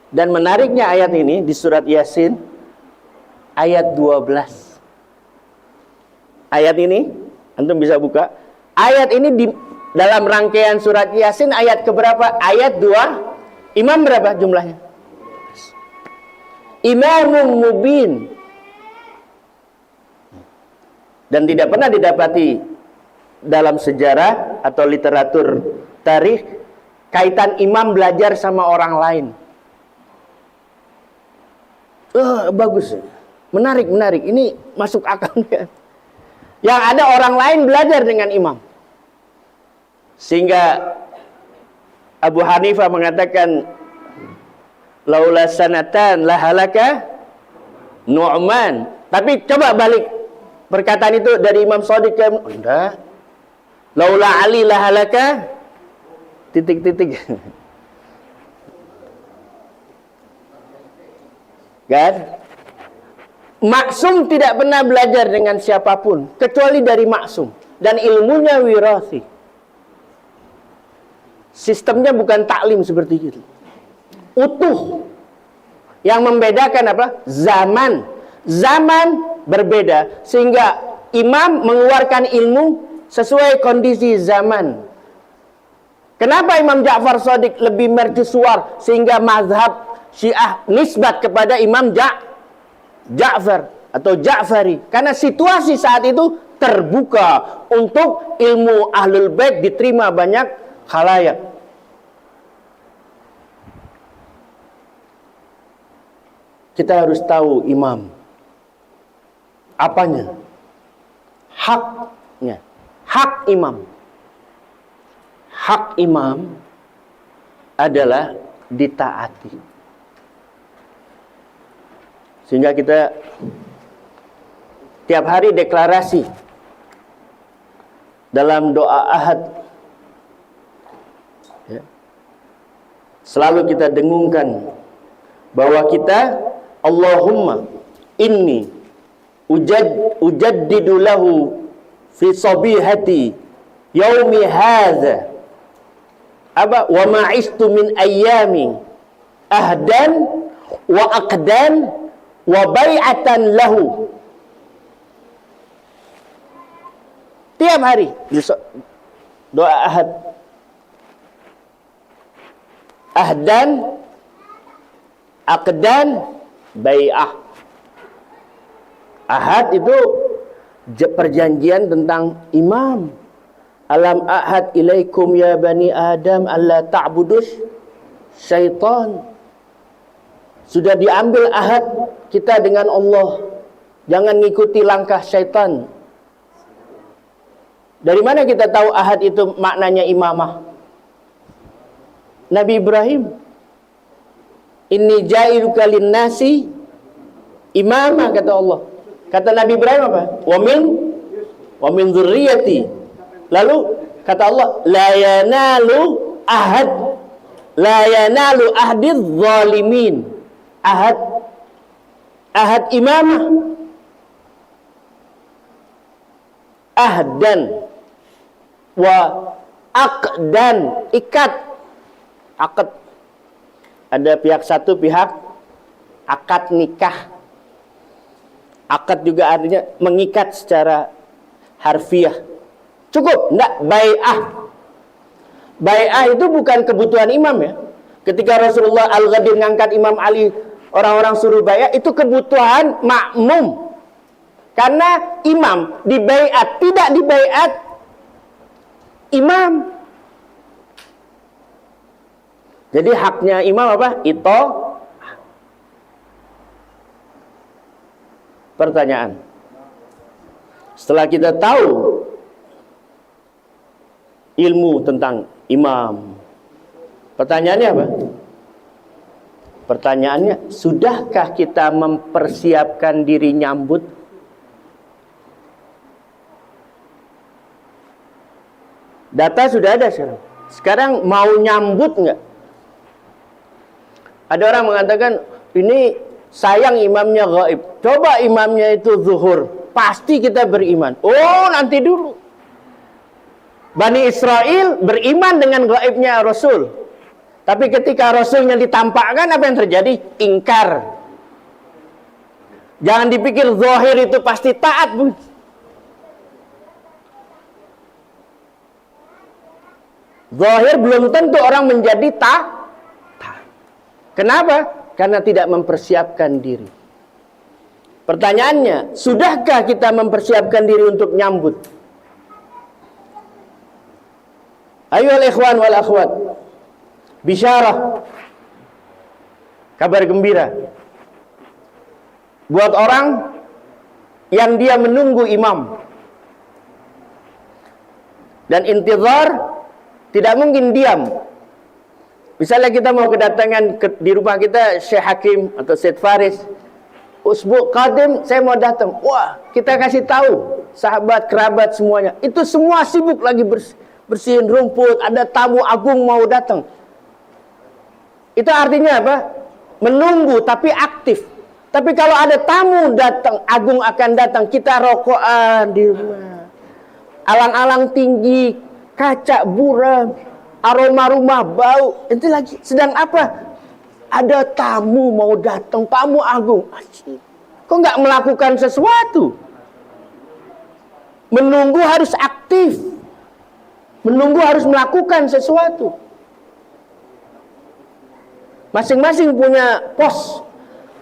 Dan menariknya ayat ini di surat Yasin ayat 12. Ayat ini antum bisa buka. Ayat ini di dalam rangkaian surat Yasin ayat keberapa? Ayat 2. Imam berapa jumlahnya? Imamun mubin. Dan tidak pernah didapati dalam sejarah atau literatur tarikh kaitan imam belajar sama orang lain. Bagus, menarik. Ini masuk akalnya. Yang ada orang lain belajar dengan imam. Sehingga Abu Hanifah mengatakan, laula sanatan lahalaka Nu'man. Tapi coba balik perkataan itu dari Imam Shadiq ke enggak. Laula Ali lahalaka titik-titik. Kan? Maksum tidak pernah belajar dengan siapapun kecuali dari maksum, dan ilmunya wirasi. Sistemnya bukan taklim seperti itu. Utuh. Yang membedakan apa? Zaman. Zaman berbeda sehingga imam mengeluarkan ilmu sesuai kondisi zaman. Kenapa Imam Ja'far Shadiq lebih mercusuar sehingga mazhab Syiah nisbat kepada Imam Ja'far atau Ja'fari? Karena situasi saat itu terbuka untuk ilmu Ahlul Bait diterima banyak khalayak. Kita harus tahu imam. Apanya? Haknya. Hak imam. Hak imam adalah ditaati. Sehingga kita tiap hari deklarasi dalam doa ahad, ya, selalu kita dengungkan bahwa kita, Allahumma inni ujaddidu lahu fi sabihati yaumi hadza wa ma'istu min ayyami ahdan wa aqdan wa bai'atan lahu. Tiap hari doa ahad. Ahdan, aqdan, bai'ah. Ahad itu perjanjian tentang imam. Alam ahad ilaikum ya bani Adam alla ta'budus syaitan. Sudah diambil ahad kita dengan Allah. Jangan ngikuti langkah syaitan. Dari mana kita tahu ahad itu maknanya imamah? Nabi Ibrahim, inni ja'iluka linnasi imamah, kata Allah. Kata Nabi Ibrahim apa? Wa min dzurriyyati. Lalu kata Allah, la yanalu ahdiz zalimin. Ahad imamah. Ahdan wa aqdan, ikat. Akad, ada pihak satu, pihak akad nikah. Akad juga artinya mengikat secara harfiah. Cukup, enggak? Bai'ah. Bai'ah itu bukan kebutuhan imam, ya. Ketika Rasulullah Al-Ghadir ngangkat Imam Ali, orang-orang suruh bai'ah, itu kebutuhan makmum. Karena imam dibaiat, tidak dibaiat imam. Jadi haknya imam apa? Itu. Pertanyaan. Setelah kita tahu ilmu tentang imam, pertanyaannya apa? Pertanyaannya, sudahkah kita mempersiapkan diri nyambut? Data sudah ada sekarang. Sekarang mau nyambut nggak? Ada orang mengatakan, ini sayang imamnya gaib. Coba imamnya itu zuhur, pasti kita beriman. Oh, nanti dulu. Bani Israel beriman dengan gaibnya Rasul. Tapi ketika Rasulnya ditampakkan, apa yang terjadi? Ingkar. Jangan dipikir zahir itu pasti taat, Bu. Zahir belum tentu orang menjadi taat. Kenapa? Karena tidak mempersiapkan diri. Pertanyaannya, sudahkah kita mempersiapkan diri untuk nyambut? Ayohal ikhwan wal akhwat, bisyarah, kabar gembira buat orang yang dia menunggu imam. Dan intizar tidak mungkin diam. Misalnya kita mau kedatangan di rumah kita Syekh Hakim atau Syed Faris, usbu qadim saya mau datang. Wah, kita kasih tahu sahabat, kerabat semuanya. Itu semua sibuk lagi bersihin rumput, ada tamu agung mau datang. Itu artinya apa? Menunggu tapi aktif. Tapi kalau ada tamu datang, agung akan datang, kita rokokan di rumah. Alang-alang tinggi, kaca buram, aroma rumah bau. Itu lagi sedang apa? Ada tamu mau datang, tamu agung. Asyik. Kok nggak melakukan sesuatu? Menunggu harus aktif. Menunggu harus melakukan sesuatu. Masing-masing punya pos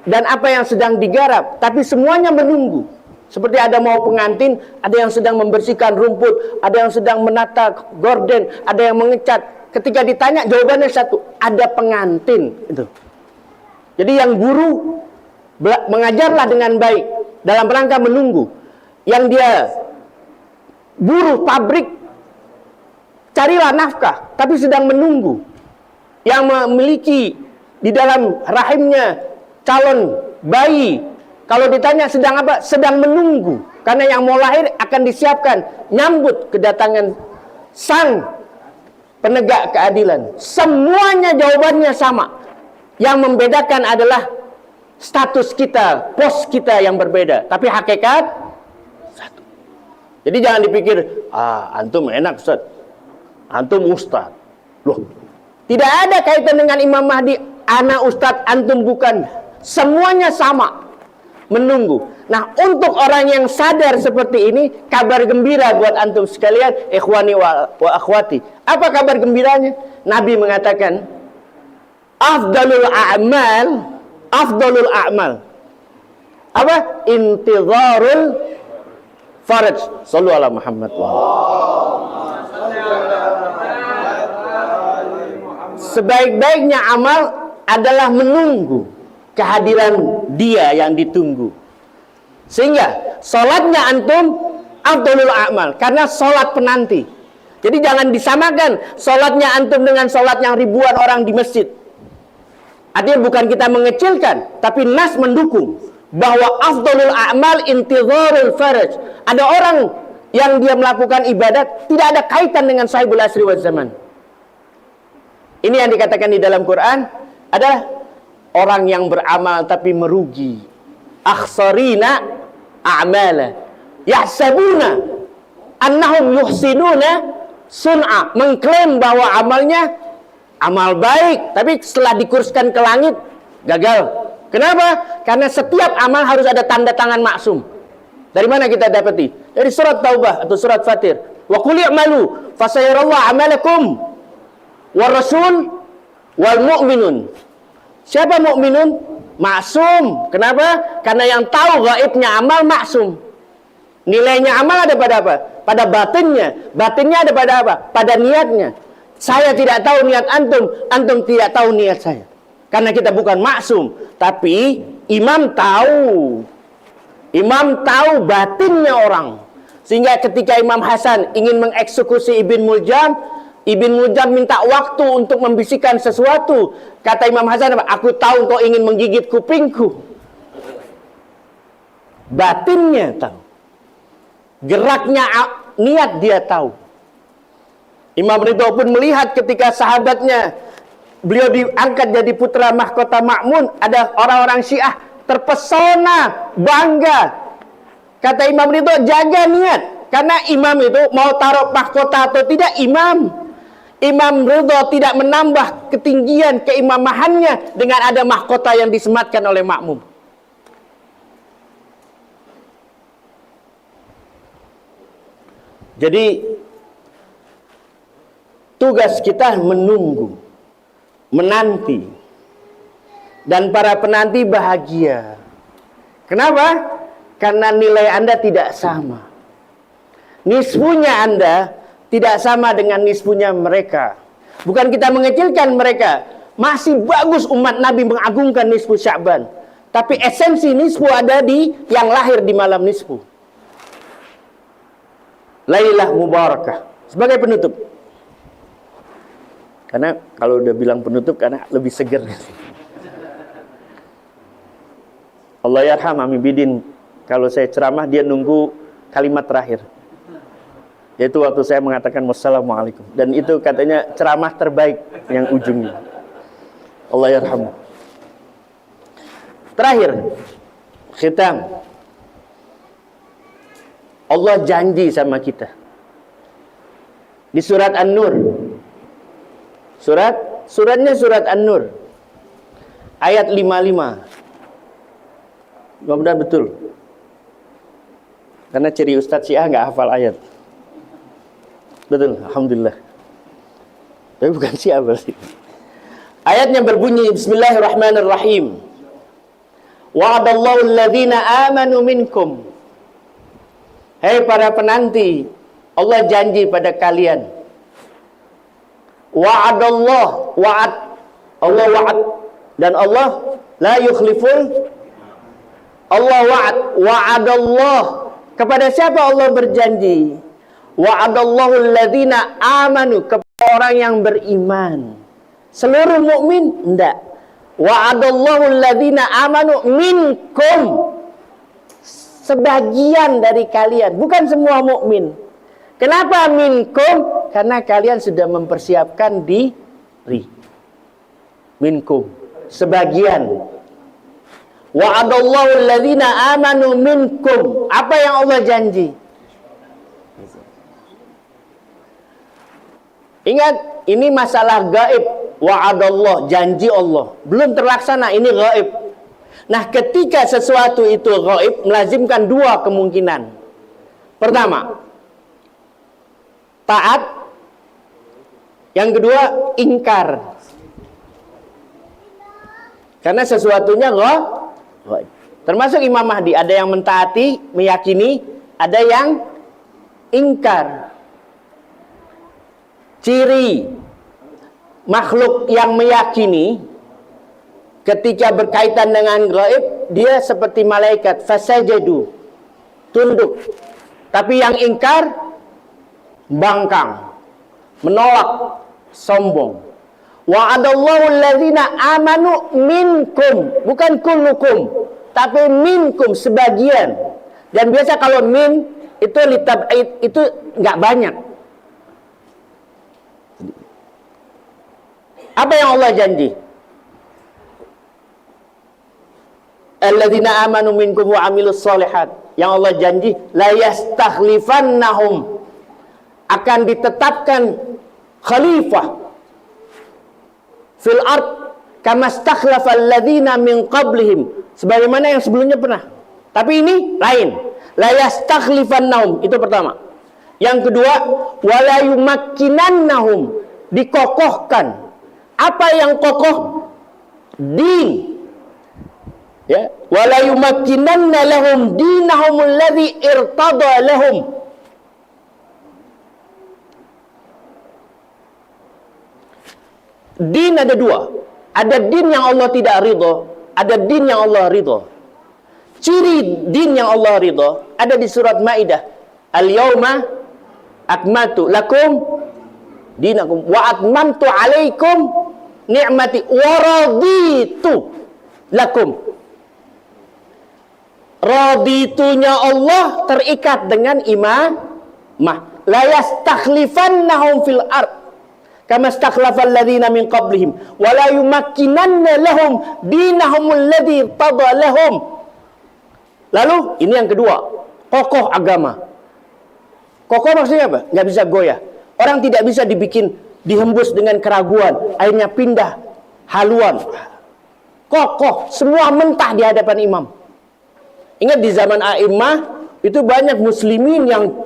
dan apa yang sedang digarap, tapi semuanya menunggu. Seperti ada mau pengantin, ada yang sedang membersihkan rumput, ada yang sedang menata gorden, ada yang mengecat. Ketika ditanya jawabannya satu, ada pengantin. Itu. Jadi yang guru mengajarlah dengan baik dalam rangka menunggu. Yang dia buruh pabrik, carilah nafkah, tapi sedang menunggu. Yang memiliki di dalam rahimnya calon bayi Kalau ditanya sedang apa? Sedang menunggu. Karena yang mau lahir akan disiapkan. Nyambut kedatangan sang penegak keadilan. Semuanya jawabannya sama. Yang membedakan adalah status kita, pos kita yang berbeda. Tapi hakikat satu. Jadi jangan dipikir, antum enak Ustaz, antum Ustaz. Loh, tidak ada kaitan dengan Imam Mahdi. Ana Ustaz, antum bukan. Semuanya sama. Menunggu. Nah, untuk orang yang sadar seperti ini, kabar gembira buat antum sekalian, ikhwani wa akhwati. Apa kabar gembiranya? Nabi mengatakan, afdalul a'mal. Apa? Intizarul faraj. Sallu ala Muhammad. Sebaik-baiknya amal adalah menunggu kehadiran dia yang ditunggu. Sehingga salatnya antum afdalul a'mal, karena salat penanti. Jadi jangan disamakan salatnya antum dengan salat yang ribuan orang di masjid. Artinya bukan kita mengecilkan, tapi nas mendukung bahwa afdalul a'mal intizarul faraj. Ada orang yang dia melakukan ibadat tidak ada kaitan dengan sahibul asri wal zaman. Ini yang dikatakan di dalam Quran adalah orang yang beramal tapi merugi. Akhsarina a'mala yahsabuna annahum yuhsinuna sun'a, mengklaim bahwa amalnya amal baik, tapi setelah dikurskan ke langit gagal. Kenapa? Karena setiap amal harus ada tanda tangan maksum. Dari mana kita dapati? Dari surat Taubah atau surat Fatir. Wa qul i'malu fasayarallahu amalakum war rasul wal mu'minun. Siapa mukminun? Maksum. Kenapa? Karena yang tahu gaibnya amal maksum. Nilainya amal ada pada apa? Pada batinnya. Batinnya ada pada apa? Pada niatnya. Saya tidak tahu niat antum, antum tidak tahu niat saya. Karena kita bukan maksum, tapi imam tahu. Imam tahu batinnya orang. Sehingga ketika Imam Hasan ingin mengeksekusi Ibn Muljam, Ibn Muljam minta waktu untuk membisikkan sesuatu. Kata Imam Hasan, aku tahu kau ingin menggigit kupingku. Batinnya tahu. Geraknya niat dia tahu. Imam Ridho pun melihat ketika sahabatnya, beliau diangkat jadi putra mahkota Ma'mun, ada orang-orang Syiah terpesona, bangga. Kata Imam Ridho, jaga niat. Karena imam itu mau taruh mahkota atau tidak, imam. Imam Ridho tidak menambah ketinggian keimamahannya dengan ada mahkota yang disematkan oleh makmum. Jadi tugas kita menunggu, menanti, dan para penanti bahagia. Kenapa? Karena nilai Anda tidak sama. Nisfunya Anda tidak sama dengan nisfunya mereka. Bukan kita mengecilkan mereka. Masih bagus umat Nabi mengagungkan nisfu Sya'ban. Tapi esensi nisfu ada di yang lahir di malam nisfu. Lailah Mubarakah. Sebagai penutup. Karena kalau udah bilang penutup, karena lebih seger. Allah yarham Ami Bidin. Kalau saya ceramah, dia nunggu kalimat terakhir. Yaitu waktu saya mengatakan wassalamualaikum. Dan itu katanya ceramah terbaik yang ujungnya. Allah yarhamu. Terakhir, khitam. Allah janji sama kita. Di surat An-Nur. Suratnya surat An-Nur. Ayat 55. Mudah-mudahan betul. Karena ciri Ustadz Syiah nggak hafal ayat. Betul, alhamdulillah. Tapi bukan Syiah berarti. Ayatnya berbunyi Bismillahirrahmanirrahim. Wa'adallahu alladhina amanu minkum. Hei para penanti, Allah janji pada kalian. Wa'adallah, wa'ad. Allah wa'ad. Dan Allah la yukhliful. Allah wa'ad. Wa'adallah. Kepada siapa Allah berjanji? Wa'adallahu alladhina amanu, kepada orang yang beriman. Seluruh mukmin? Enggak. Wa'adallahu alladhina amanu minkum. sebagian dari kalian, bukan semua mukmin. Kenapa minkum? Karena kalian sudah mempersiapkan diri. Minkum, sebagian. Wa'adallahu alladhina amanu minkum. Apa yang Allah janji? Ingat, ini masalah gaib. Wa'adallah, janji Allah. Belum terlaksana, ini gaib. Nah, ketika sesuatu itu gaib, melazimkan dua kemungkinan. Pertama, taat. Yang kedua, ingkar. Karena sesuatunya gaib. Termasuk Imam Mahdi, ada yang mentaati, meyakini, ada yang ingkar. Ciri makhluk yang meyakini ketika berkaitan dengan gaib, dia seperti malaikat, fasajadu, tunduk. Tapi yang ingkar, bangkang, menolak, sombong. Wa'adallahu alladzina amanu minkum, bukan kullukum, tapi minkum, sebagian. Dan biasa kalau min itu litab'id, itu nggak banyak. Apa yang Allah janji? Alladzina amanu minkum wa amilus solihat. Yang Allah janji, la yastakhlifannahum, akan ditetapkan khalifah fil ard kama stakhlafal ladzina min qablihim, sebagaimana yang sebelumnya pernah. Tapi ini lain. La yastakhlifannahum, itu pertama. Yang kedua, wala yumakkinannahum, dikokohkan. Apa yang kokoh? Din. Ya, wala yumakkinanna lahum dinahum alladhi irtada lahum. Din ada dua. Ada din yang Allah tidak ridho, ada din yang Allah ridho. Ciri din yang Allah ridho ada di surat Maidah. Al-yauma akmaltu lakum dinakum wa atmamtu alaikum ni'mati wa raditu lakum. Raditunya Allah terikat dengan imamah. La yastakhlifannahum fil ard kama stakhlafal ladzina min qablihim wa la yumakkinanna lahum dinahum alladzi tada lahum. Lalu ini yang kedua, kokoh agama. Kokoh maksudnya apa? Nggak bisa goyah. Orang tidak bisa dibikin dihembus dengan keraguan, akhirnya pindah haluan. Kokoh, semua mentah di hadapan imam. Ingat di zaman A'immah itu banyak muslimin yang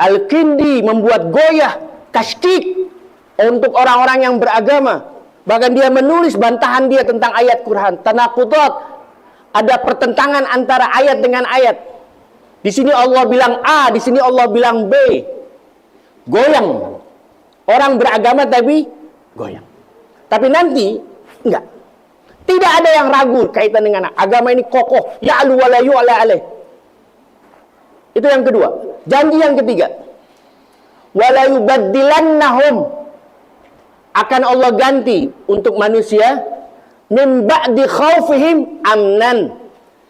Al-Kindi membuat goyah, tashkik untuk orang-orang yang beragama. Bahkan dia menulis bantahan dia tentang ayat Quran, tanaqudat, ada pertentangan antara ayat dengan ayat. Di sini Allah bilang A, di sini Allah bilang B. Goyang. Orang beragama tapi goyang. Tapi nanti enggak. Tidak ada yang ragu kaitan dengan agama ini kokoh. Ya'lu wa la yu'la alaih. Itu yang kedua. Janji yang ketiga. Wa la yubaddilannahum, akan Allah ganti untuk manusia min ba'di khaufihim amnan.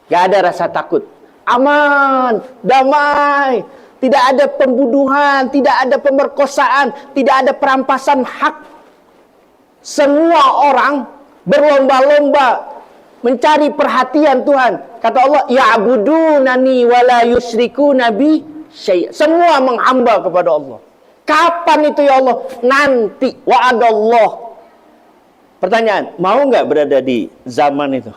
Gak ada rasa takut. Aman, damai. Tidak ada pembunuhan, tidak ada pemerkosaan, tidak ada perampasan hak. Semua orang berlomba-lomba mencari perhatian Tuhan. Kata Allah, ya'budunani wa la yusyrikuna bi syai'. Semua menghamba kepada Allah. Kapan itu ya Allah? Nanti. Wa'adallah. Pertanyaan, mau nggak berada di zaman itu?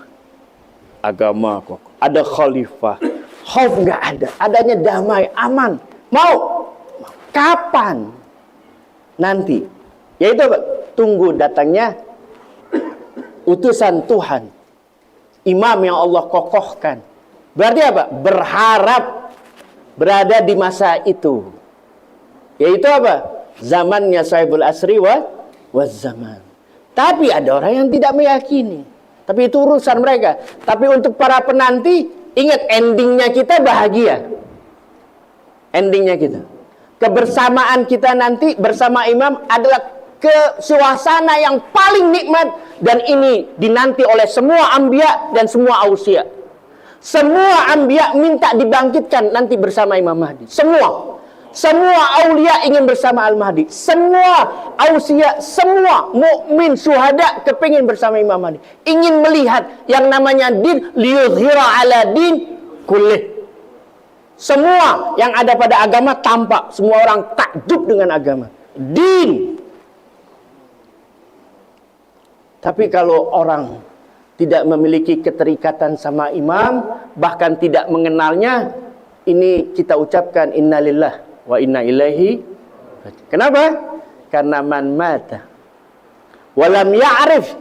Agama kok. Ada khalifah. Khauf nggak ada. Adanya damai, aman. Mau? Kapan? Nanti. Yaitu apa? Tunggu datangnya utusan Tuhan. Imam yang Allah kokohkan. Berarti apa? Berharap berada di masa itu. Yaitu apa? Zamannya Sahibul Asri wa zaman. Tapi ada orang yang tidak meyakini. Tapi itu urusan mereka. Tapi untuk para penanti, ingat endingnya kita bahagia. Endingnya kita. Kebersamaan kita nanti bersama imam adalah suasana yang paling nikmat. Dan ini dinanti oleh semua anbiya dan semua ausia. Semua anbiya minta dibangkitkan nanti bersama Imam Mahdi. Semua aulia ingin bersama Al-Mahdi. Semua ausia, semua mukmin syuhada kepingin bersama Imam Mahdi. Ingin melihat yang namanya din liyuzhira ala din kullih. Semua yang ada pada agama tampak. Semua orang takjub dengan agama. Din. Tapi kalau orang tidak memiliki keterikatan sama imam, bahkan tidak mengenalnya, ini kita ucapkan innalillah wa inna ilaihi. Kenapa? Karena man mata walam ya'rif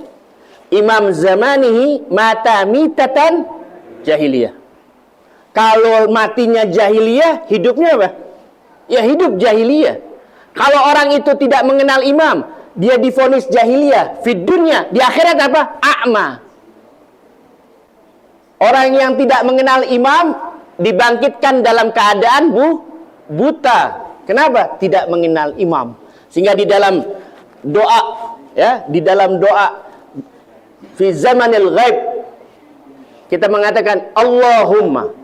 imam zamanihi mata mitatan jahiliyah. Kalau matinya jahiliyah, hidupnya apa? Ya hidup jahiliyah. Kalau orang itu tidak mengenal imam, dia divonis jahiliyah fid dunya, di akhirat apa? A'ma. Orang yang tidak mengenal imam dibangkitkan dalam keadaan buta. Kenapa? Tidak mengenal imam. Sehingga di dalam doa, ya, di dalam doa fi zamanil ghaib kita mengatakan Allahumma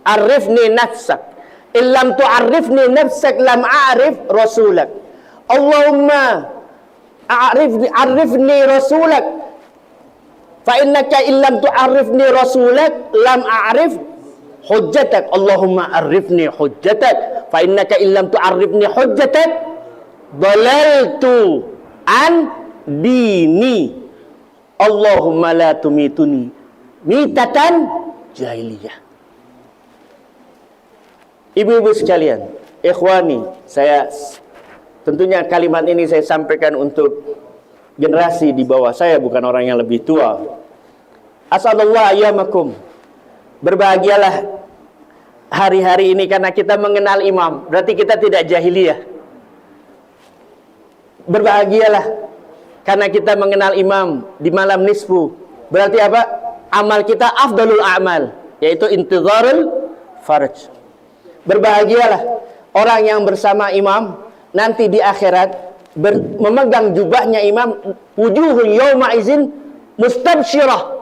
arifni nafsak illam tu'arifni nafsak lam a'rif rasulak. Allahumma arifni rasulak fa innaka illam tu'arifni rasulak lam a'rif hujjatak. Allahumma arifni hujjatak fa innaka illam tu'arifni hujjatak dalaltu an dini. Allahumma la tumituni mitatan jahiliyah. Ibu-ibu sekalian, ikhwani, saya tentunya kalimat ini saya sampaikan untuk generasi di bawah saya, bukan orang yang lebih tua. Asallallahu ayyamakum. Berbahagialah hari-hari ini karena kita mengenal imam. Berarti kita tidak jahiliyah. Berbahagialah karena kita mengenal imam di malam nisfu. Berarti apa? Amal kita afdalul a'mal, yaitu intizarul faraj. Berbahagialah orang yang bersama imam nanti di akhirat memegang jubahnya imam, wujuhun yawma izin mustabsyirah,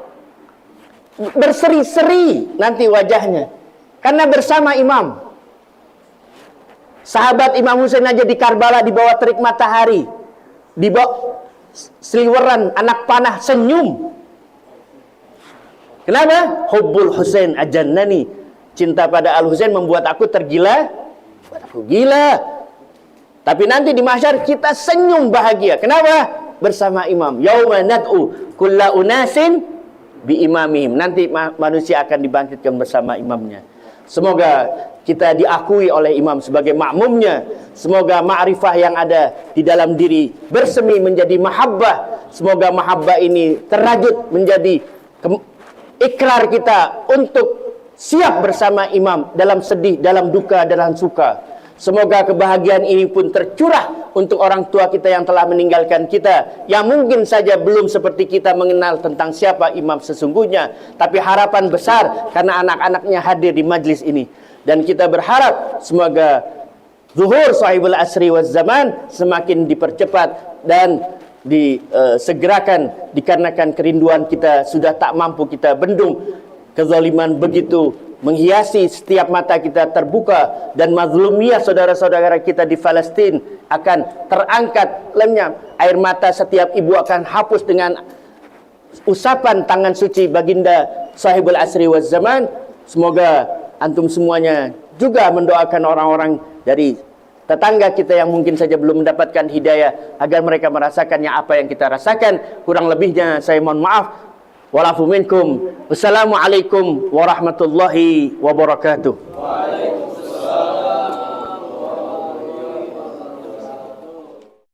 berseri-seri nanti wajahnya karena bersama imam. Sahabat Imam Husain aja di Karbala di bawah terik matahari, di bawah seliweran anak panah senyum. Kenapa? Hubbul Husain ajannani, cinta pada Al Husain membuat aku tergila, aku gila. Tapi nanti di mahsyar kita senyum bahagia. Kenapa? Bersama imam. Yauma nad'u kulla unasin bi imamihim. Nanti manusia akan dibangkitkan bersama imamnya. Semoga kita diakui oleh imam sebagai makmumnya. Semoga ma'rifah yang ada di dalam diri bersemi menjadi mahabbah. Semoga mahabbah ini terajut menjadi ikrar kita untuk siap bersama imam dalam sedih, dalam duka, dalam suka. Semoga kebahagiaan ini pun tercurah untuk orang tua kita yang telah meninggalkan kita, yang mungkin saja belum seperti kita mengenal tentang siapa imam sesungguhnya, tapi harapan besar karena anak-anaknya hadir di majlis ini. Dan kita berharap semoga zuhur sahibul asri waz zaman semakin dipercepat dan disegerakan, dikarenakan kerinduan kita sudah tak mampu kita bendung. Kezaliman begitu menghiasi setiap mata kita terbuka, dan mazlumiyah saudara-saudara kita di Palestina akan terangkat lenyap. Air mata setiap ibu akan hapus dengan usapan tangan suci baginda sahibul asri waz zaman. Semoga antum semuanya juga mendoakan orang-orang dari tetangga kita yang mungkin saja belum mendapatkan hidayah, agar mereka merasakannya apa yang kita rasakan. Kurang lebihnya saya mohon maaf. Walafu minkum. Wassalamualaikum warahmatullahi wabarakatuh.